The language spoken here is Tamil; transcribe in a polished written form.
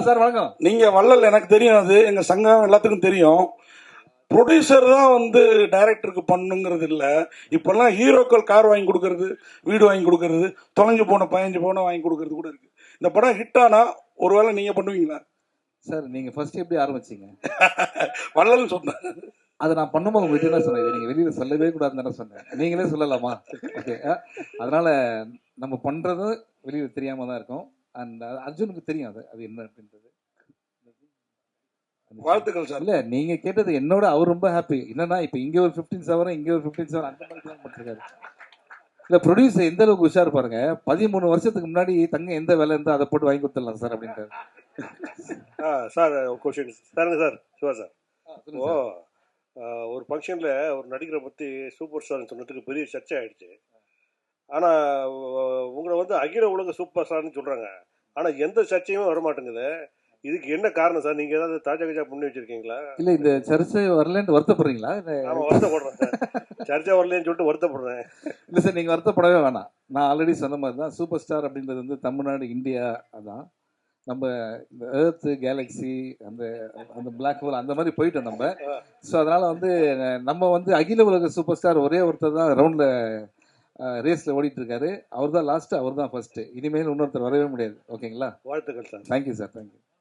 சார் வணக்கம். நீங்க வள்ளல் எனக்கு தெரியும், அது எங்க சங்கம் எல்லாத்துக்கும் தெரியும். ப்ரொடியூசர் தான் வந்து டைரக்டருக்கு பண்ணுங்கிறது இல்லை. இப்பெல்லாம் ஹீரோக்கள் கார் வாங்கி கொடுக்கறது, வீடு வாங்கி கொடுக்கறது, தொலைஞ்சு போன 15 பவுனை வாங்கி கொடுக்கறது கூட இருக்கு. இந்த படம் ஹிட் ஆனா ஒருவேளை நீங்க பண்ணுவீங்களா? சார் நீங்க ஃபர்ஸ்ட் எப்படி ஆரம்பிச்சீங்க? வள்ளல் சொன்னேன். அதை நான் பண்ணும்போது உங்கள்கிட்ட என்ன சொன்னேன், நீங்க வெளியில சொல்லவே கூடாதுன்னு சொன்னேன். நீங்களே சொல்லலாமா? ஓகே. அதனால நம்ம பண்றது வெளியில தெரியாம தான் இருக்கும். அண்ட் அர்ஜுனுக்கு தெரியும் அது என்ன அப்படின்றது. வாழ்த்துக்கள் சார். இல்ல நீங்க கேட்டது என்னோட அவர் ரொம்ப ஹாப்பி. என்னன்னா இப்ப இங்க ஒரு 15 ஹவர் இங்க ஒரு 15 ஹவர் அந்த மாதிரி பிளான் பண்ணிருக்காரு. இல்ல ப்ரொடியூசர் எந்த அளவுக்கு உஷார் பாருங்க. 13 வருஷத்துக்கு முன்னாடி தங்க எந்த வேலை இருந்தா அதை போட்டு வாங்கி கொடுத்துடலாம் சார் அப்படின்றாரு. சார் கொஸ்டின் சாருங்க சார், சிவா சார். ஓ, ஒரு ஃபங்க்ஷனில் ஒரு நடிகரை பற்றி சூப்பர் ஸ்டார்னு சொன்னதுக்கு பெரிய சர்ச்சை ஆயிடுச்சு. ஆனால் உங்களை வந்து அகில உலக சூப்பர் ஸ்டார்னு சொல்கிறாங்க. ஆனால் எந்த சர்ச்சையுமே வரமாட்டேங்குது. இதுக்கு என்ன காரணம் சார்? நீங்கள் ஏதாவது தாஜா கஜா பண்ணி வச்சிருக்கீங்களா? இல்லை இந்த சர்ச்சை வரலன்னு வருத்தப்படுறீங்களா? ஆமாம், வருத்தப்படுறேன் சார். சர்ச்சை வரலன்னு சொல்லிட்டு வருத்தப்படுறேன். இல்லை சார், நீங்கள் வருத்தப்படவே வேணாம். நான் ஆல்ரெடி சொன்ன மாதிரி தான் சூப்பர் ஸ்டார் அப்படின்றது வந்து தமிழ்நாடு, இந்தியா அதான். நம்ம இந்த எர்த்து கேலக்ஸி அந்த அந்த பிளாக் ஹோல் அந்த மாதிரி போயிட்டோம் நம்ம. ஸோ அதனால் வந்து நம்ம வந்து அகில உலக சூப்பர் ஸ்டார் ஒரே ஒருத்தர் தான் ரவுண்டில் ரேஸில் ஓடிட்டு இருக்காரு. அவர் தான் லாஸ்ட்டு, அவர் தான் ஃபர்ஸ்ட்டு. இனிமேல் இன்னொருத்தர் வரவே முடியாது. ஓகேங்களா? வாழ்த்துக்கள் சார். Thank you sir, thank you.